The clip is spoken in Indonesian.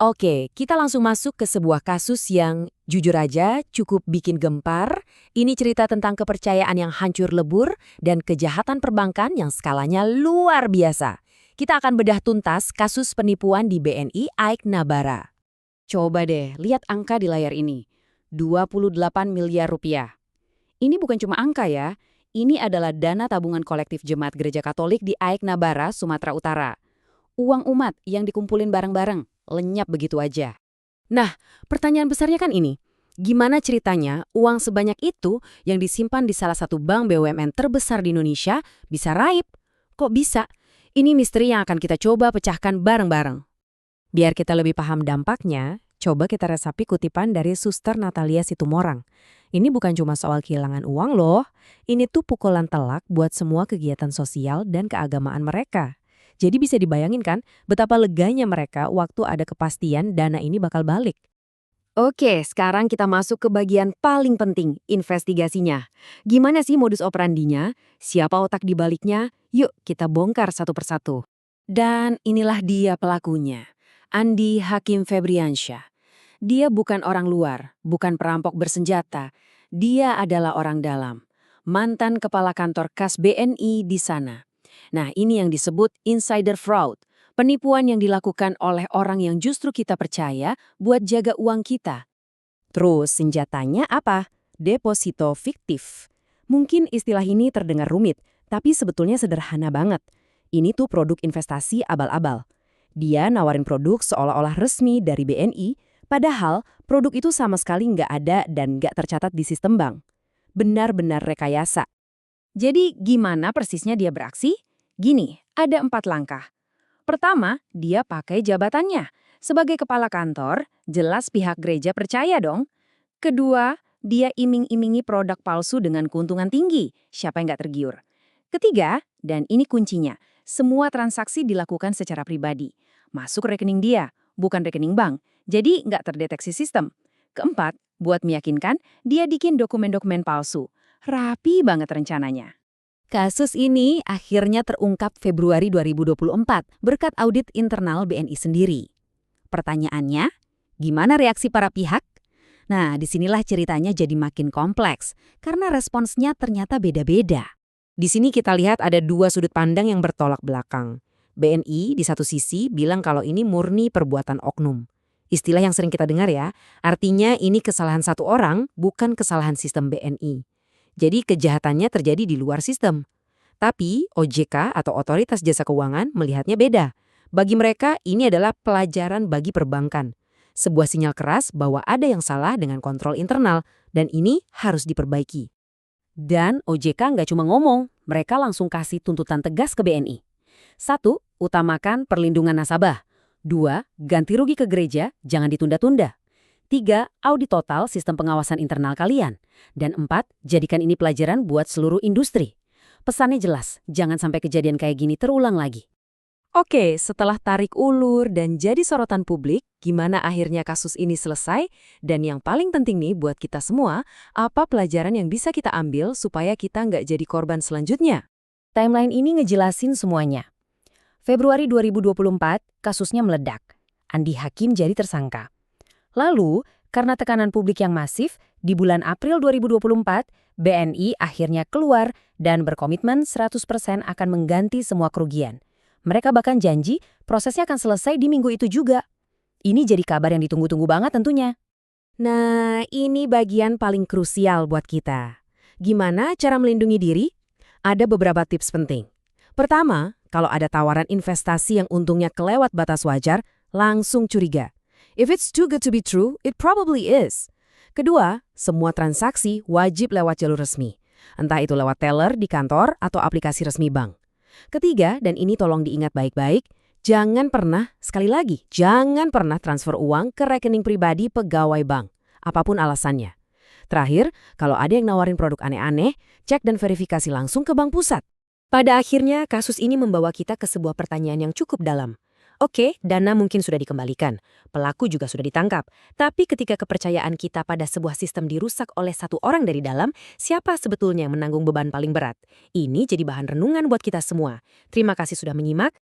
Oke, kita langsung masuk ke sebuah kasus yang jujur aja cukup bikin gempar. Ini cerita tentang kepercayaan yang hancur lebur dan kejahatan perbankan yang skalanya luar biasa. Kita akan bedah tuntas kasus penipuan di BNI Aik Nabara. Coba deh, lihat angka di layar ini. 28 miliar rupiah. Ini bukan cuma angka ya. Ini adalah dana tabungan kolektif jemaat gereja Katolik di Aik Nabara, Sumatera Utara. Uang umat yang dikumpulin bareng-bareng, lenyap begitu aja. Nah, pertanyaan besarnya kan ini. Gimana ceritanya uang sebanyak itu yang disimpan di salah satu bank BUMN terbesar di Indonesia bisa raib? Kok bisa? Ini misteri yang akan kita coba pecahkan bareng-bareng. Biar kita lebih paham dampaknya, coba kita resapi kutipan dari Suster Natalia Situmorang. Ini bukan cuma soal kehilangan uang loh, ini tuh pukulan telak buat semua kegiatan sosial dan keagamaan mereka. Jadi bisa dibayangin kan betapa leganya mereka waktu ada kepastian dana ini bakal balik. Oke, sekarang kita masuk ke bagian paling penting, investigasinya. Gimana sih modus operandinya? Siapa otak di baliknya? Yuk kita bongkar satu persatu. Dan inilah dia pelakunya, Andi Hakim Febriansyah. Dia bukan orang luar, bukan perampok bersenjata. Dia adalah orang dalam. Mantan kepala kantor kas BNI di sana. Nah, ini yang disebut insider fraud. Penipuan yang dilakukan oleh orang yang justru kita percaya buat jaga uang kita. Terus senjatanya apa? Deposito fiktif. Mungkin istilah ini terdengar rumit, tapi sebetulnya sederhana banget. Ini tuh produk investasi abal-abal. Dia nawarin produk seolah-olah resmi dari BNI, padahal produk itu sama sekali nggak ada dan nggak tercatat di sistem bank. Benar-benar rekayasa. Jadi gimana persisnya dia beraksi? Gini, ada 4 langkah. Pertama, dia pakai jabatannya. Sebagai kepala kantor, jelas pihak gereja percaya dong. Kedua, dia iming-imingi produk palsu dengan keuntungan tinggi. Siapa yang nggak tergiur? Ketiga, dan ini kuncinya, semua transaksi dilakukan secara pribadi. Masuk rekening dia, bukan rekening bank. Jadi nggak terdeteksi sistem. Keempat, buat meyakinkan, dia bikin dokumen-dokumen palsu. Rapi banget rencananya. Kasus ini akhirnya terungkap Februari 2024 berkat audit internal BNI sendiri. Pertanyaannya, gimana reaksi para pihak? Nah, disinilah ceritanya jadi makin kompleks, karena responsnya ternyata beda-beda. Di sini kita lihat ada 2 sudut pandang yang bertolak belakang. BNI di satu sisi bilang kalau ini murni perbuatan oknum. Istilah yang sering kita dengar ya, artinya ini kesalahan satu orang, bukan kesalahan sistem BNI. Jadi kejahatannya terjadi di luar sistem. Tapi OJK atau Otoritas Jasa Keuangan melihatnya beda. Bagi mereka ini adalah pelajaran bagi perbankan. Sebuah sinyal keras bahwa ada yang salah dengan kontrol internal dan ini harus diperbaiki. Dan OJK nggak cuma ngomong, mereka langsung kasih tuntutan tegas ke BNI. 1. Utamakan perlindungan nasabah. 2. Ganti rugi ke gereja, jangan ditunda-tunda. 3. Audit total sistem pengawasan internal kalian. Dan 4. Jadikan ini pelajaran buat seluruh industri. Pesannya jelas, jangan sampai kejadian kayak gini terulang lagi. Oke, setelah tarik ulur dan jadi sorotan publik, gimana akhirnya kasus ini selesai? Dan yang paling penting nih buat kita semua, apa pelajaran yang bisa kita ambil supaya kita nggak jadi korban selanjutnya? Timeline ini ngejelasin semuanya. Februari 2024, kasusnya meledak. Andi Hakim jadi tersangka. Lalu, karena tekanan publik yang masif, di bulan April 2024, BNI akhirnya keluar dan berkomitmen 100% akan mengganti semua kerugian. Mereka bahkan janji prosesnya akan selesai di minggu itu juga. Ini jadi kabar yang ditunggu-tunggu banget tentunya. Nah, ini bagian paling krusial buat kita. Gimana cara melindungi diri? Ada beberapa tips penting. Pertama, kalau ada tawaran investasi yang untungnya kelewat batas wajar, langsung curiga. If it's too good to be true, it probably is. Kedua, semua transaksi wajib lewat jalur resmi. Entah itu lewat teller di kantor atau aplikasi resmi bank. Ketiga, dan ini tolong diingat baik-baik, jangan pernah, sekali lagi, jangan pernah transfer uang ke rekening pribadi pegawai bank, apapun alasannya. Terakhir, kalau ada yang nawarin produk aneh-aneh, cek dan verifikasi langsung ke bank pusat. Pada akhirnya, kasus ini membawa kita ke sebuah pertanyaan yang cukup dalam. Oke, dana mungkin sudah dikembalikan, pelaku juga sudah ditangkap. Tapi ketika kepercayaan kita pada sebuah sistem dirusak oleh satu orang dari dalam, siapa sebetulnya yang menanggung beban paling berat? Ini jadi bahan renungan buat kita semua. Terima kasih sudah menyimak,